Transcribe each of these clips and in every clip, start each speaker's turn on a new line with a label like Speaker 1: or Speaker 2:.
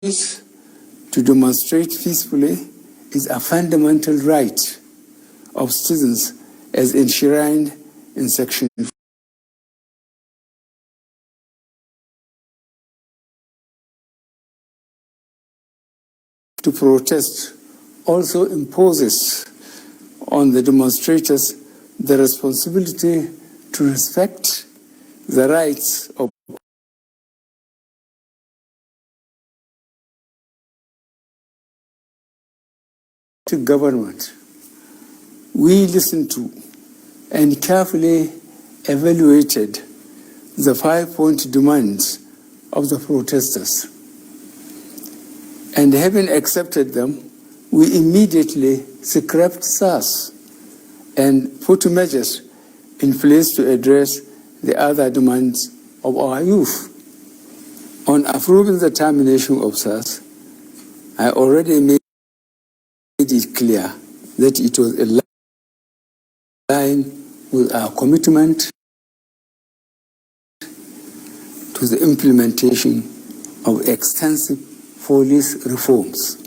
Speaker 1: to demonstrate peacefully is a fundamental right of citizens as enshrined in Section 4. To protest also imposes on the demonstrators the responsibility to respect the rights of government. We listened to and carefully evaluated the 5-point demands of the protesters. And having accepted them, we immediately scrapped SARS and put measures in place to address the other demands of our youth. On approving the termination of SARS, I already made it clear that it was in line with our commitment to the implementation of extensive police reforms.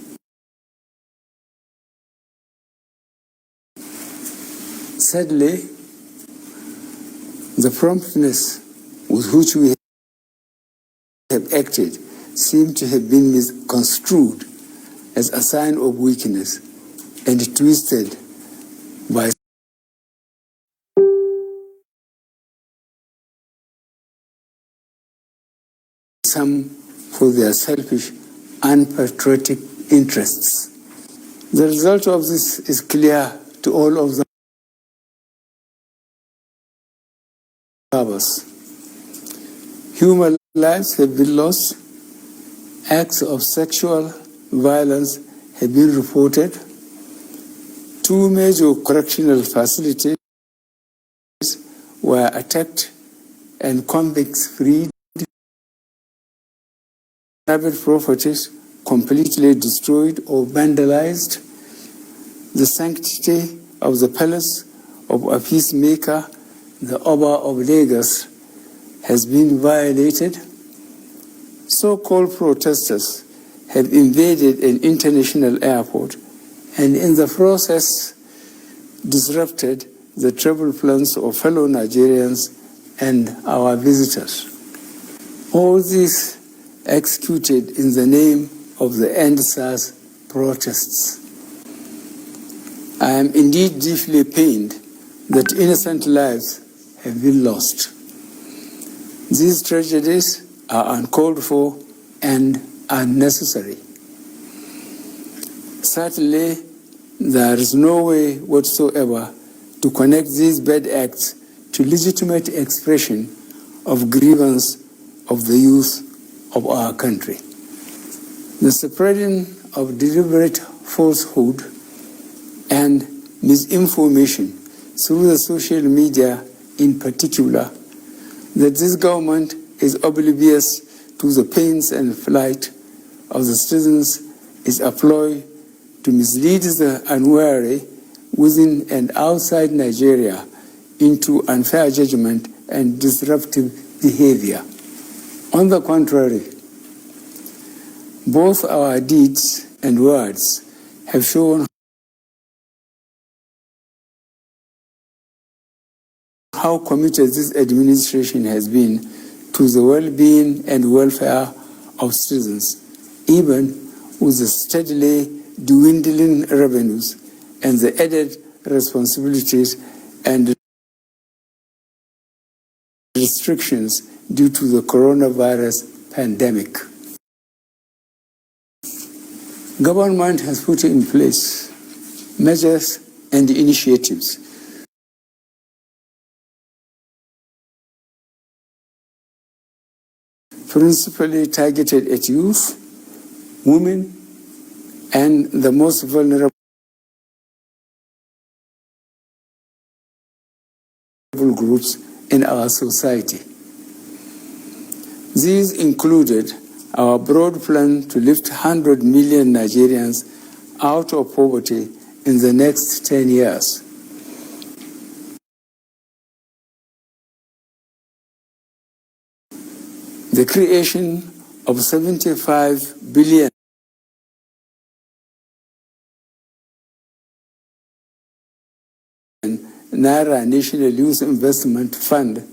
Speaker 1: Sadly, the promptness with which we have acted seemed to have been misconstrued as a sign of weakness and twisted by some for their selfish, unpatriotic interests. The result of this is clear to all of the observers. Human lives have been lost, acts of sexual violence have been reported, 2 major correctional facilities were attacked and convicts freed, private properties completely destroyed or vandalized, the sanctity of the palace of a peacemaker, the Oba of Lagos, has been violated. So-called protesters have invaded an international airport and in the process disrupted the travel plans of fellow Nigerians and our visitors. All this executed in the name of the End SARS protests. I am indeed deeply pained that innocent lives have been lost. These tragedies are uncalled for and unnecessary. Certainly, there is no way whatsoever to connect these bad acts to legitimate expression of grievance of the youth of our country. The spreading of deliberate falsehood and misinformation through the social media in particular, that this government is oblivious to the pains and plight of the citizens is a ploy to mislead the unwary within and outside Nigeria into unfair judgment and disruptive behavior. On the contrary, both our deeds and words have shown how committed this administration has been to the well-being and welfare of citizens, even with the steadily dwindling revenues and the added responsibilities and restrictions due to the coronavirus pandemic. Government has put in place measures and initiatives principally targeted at youth, women, and the most vulnerable groups in our society. These included our broad plan to lift 100 million Nigerians out of poverty in the next 10 years. The creation of 75 billion Naira National Youth Investment Fund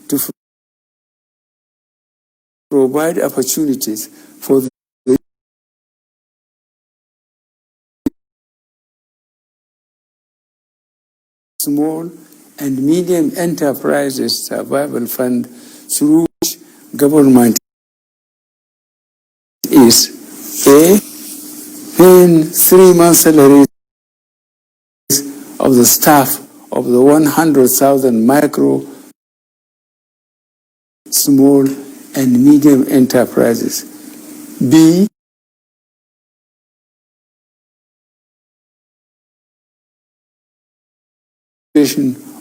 Speaker 1: to provide opportunities for the small and medium enterprises survival fund, through which government is A, paying 3 months salaries of the staff of the 100,000 micro, small and medium enterprises. B,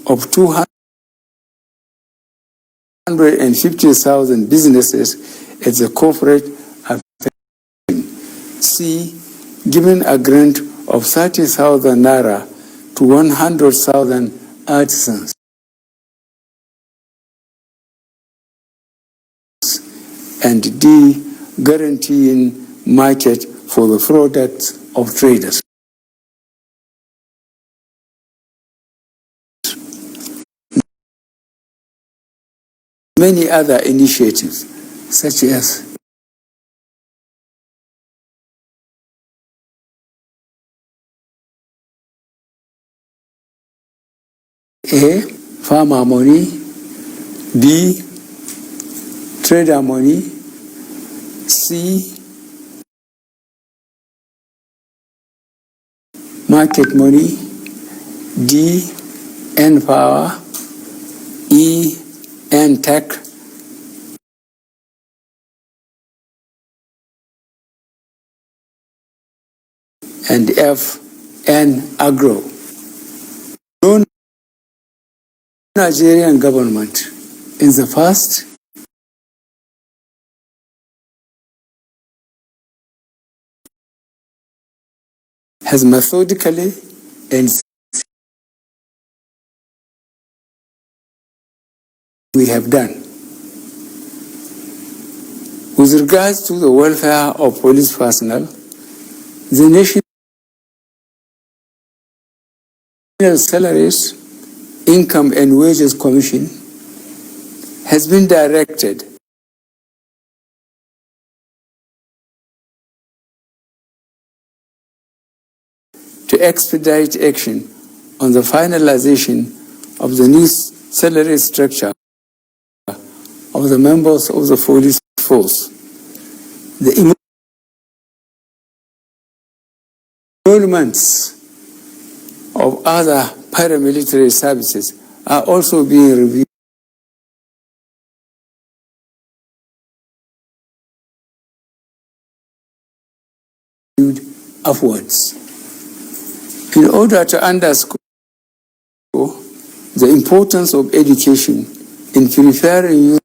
Speaker 1: of 250,000 businesses at the corporate affiliation. C, giving a grant of 30,000 Naira to 100,000 artisans. And D, guaranteeing market for the products of traders. Many other initiatives, such as A, farmer money, B, trader money, C, market money, D, N power, E, N tech, and F, N agro. No Nigerian government in the past has methodically and we have done. With regards to the welfare of police personnel, the National Salaries, Income and Wages Commission has been directed to expedite action on the finalization of the new salary structure of the members of the police force. The emoluments of other paramilitary services are also being reviewed upwards. In order to underscore the importance of education in preparing youth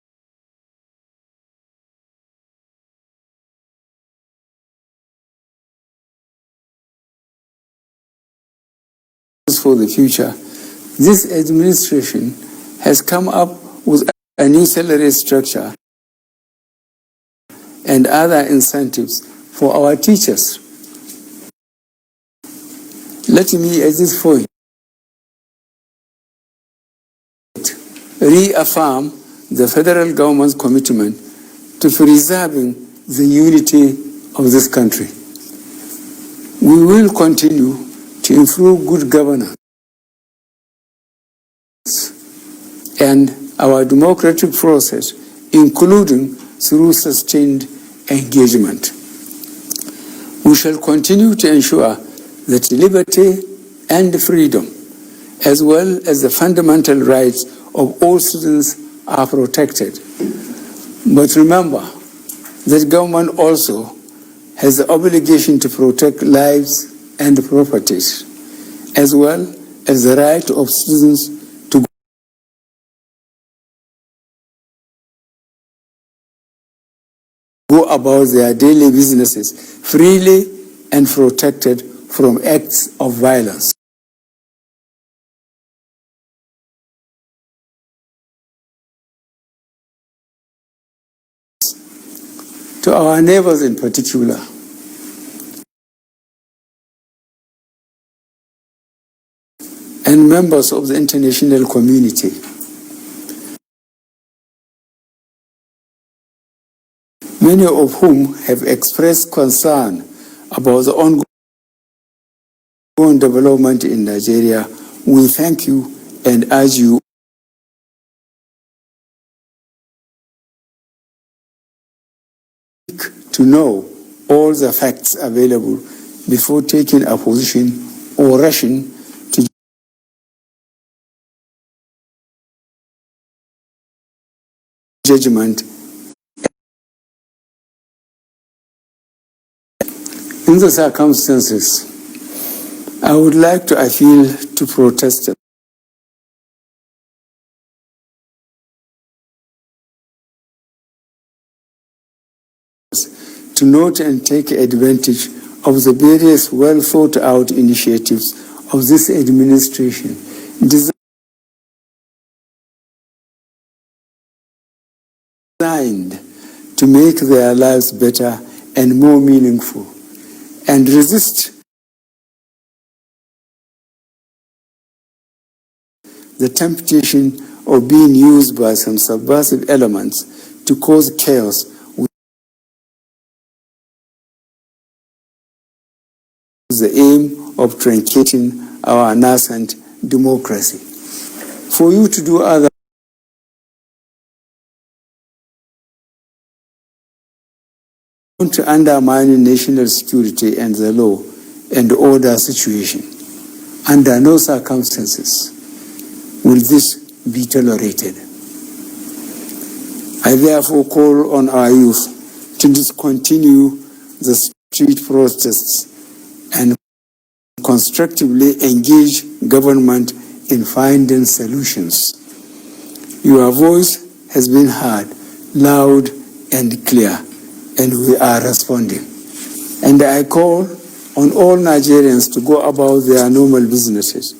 Speaker 1: for the future, this administration has come up with a new salary structure and other incentives for our teachers. Let me at this point reaffirm the federal government's commitment to preserving the unity of this country. We will continue to improve good governance and our democratic process, including through sustained engagement. We shall continue to ensure that liberty and freedom, as well as the fundamental rights of all citizens, are protected. But remember that government also has the obligation to protect lives and properties, as well as the right of citizens to go about their daily businesses freely and protected from acts of violence. to our neighbors in particular. And members of the international community. Many of whom have expressed concern about the ongoing development in Nigeria. We thank you and urge you to know all the facts available before taking a position or rushing to judgment. In the circumstances, I would like to appeal to protesters to note and take advantage of the various well-thought-out initiatives of this administration designed to make their lives better and more meaningful, and resist the temptation of being used by some subversive elements to cause chaos with the aim of truncating our nascent democracy. For you to do other to undermine national security and the law and order situation. Under no circumstances will this be tolerated. I therefore call on our youth to discontinue the street protests and constructively engage government in finding solutions. Your voice has been heard loud and clear, and we are responding. And I call on all Nigerians to go about their normal businesses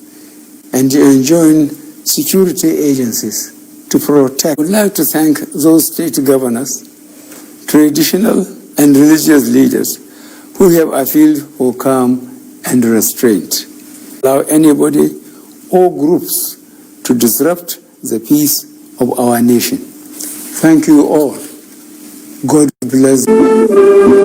Speaker 1: and to enjoin security agencies to protect. I would like to thank those state governors, traditional and religious leaders who have appealed for calm and restraint. Allow anybody or groups to disrupt the peace of our nation. Thank you all. God bless you.